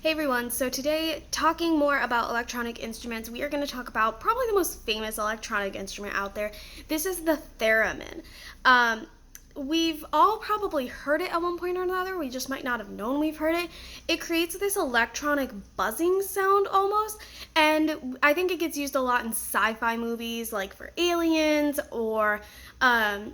Hey everyone, so today, talking more about electronic instruments, we are going to talk about probably the most famous electronic instrument out there. This is the theremin. We've all probably heard it at one point or another, we just might not have known we've heard it. It creates this electronic buzzing sound almost, and I think it gets used a lot in sci-fi movies, like for aliens or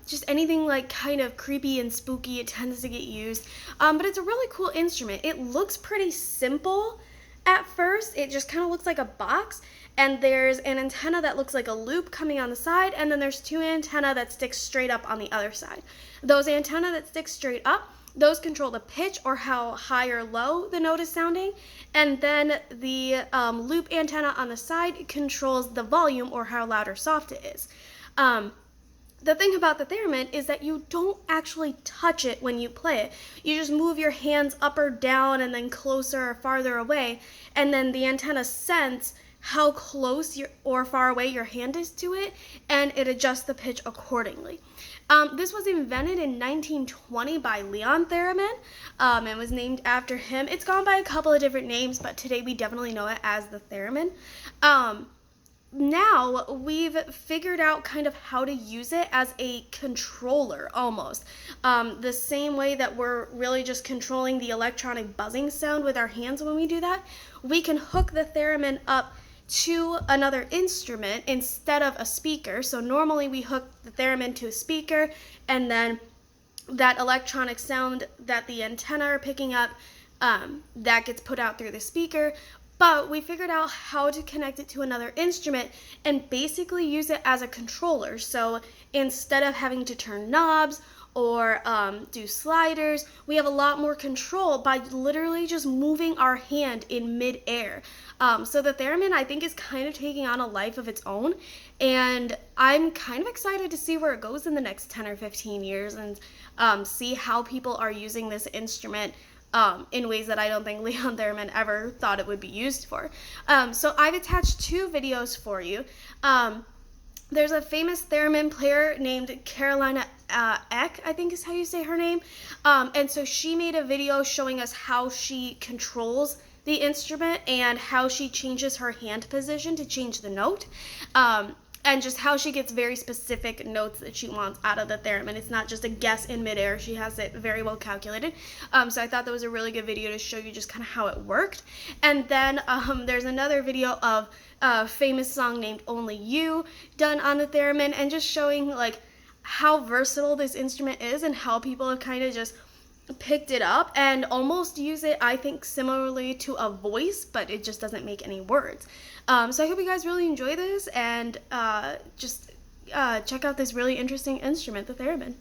just anything like kind of creepy and spooky. It tends to get used, but it's a really cool instrument. It looks pretty simple at first. It just kind of looks like a box, and there's an antenna that looks like a loop coming on the side, and then there's two antennae that stick straight up on the other side. Those antennae that stick straight up, those control the pitch or how high or low the note is sounding, and then the loop antenna on the side controls the volume or how loud or soft it is. The thing about the theremin is that you don't actually touch it when you play it. You just move your hands up or down and then closer or farther away, and then the antenna sense how close or far away your hand is to it, and it adjusts the pitch accordingly. This was invented in 1920 by Leon Theremin, and was named after him. It's gone by a couple of different names, but today we definitely know it as the theremin. Now we've figured out kind of how to use it as a controller almost. The same way that we're really just controlling the electronic buzzing sound with our hands when we do that, we can hook the theremin up to another instrument instead of a speaker. So normally we hook the theremin to a speaker, and then that electronic sound that the antenna are picking up, that gets put out through the speaker. But we figured out how to connect it to another instrument and basically use it as a controller. So instead of having to turn knobs or do sliders, we have a lot more control by literally just moving our hand in mid-air. So the theremin, I think, is kind of taking on a life of its own, and I'm kind of excited to see where it goes in the next 10 or 15 years and see how people are using this instrument in ways that I don't think Leon Theremin ever thought it would be used for. So I've attached two videos for you. There's a famous theremin player named Carolina Eck, I think is how you say her name. And so she made a video showing us how she controls the instrument and how she changes her hand position to change the note. And just how she gets very specific notes that she wants out of the theremin. It's not just a guess in midair. She has it very well calculated. So I thought that was a really good video to show you just kind of how it worked. And then there's another video of a famous song named Only You done on the theremin, and just showing like how versatile this instrument is and how people have kind of just picked it up and almost use it, I think, similarly to a voice, but it just doesn't make any words. So I hope you guys really enjoy this, and just check out this really interesting instrument, the theremin.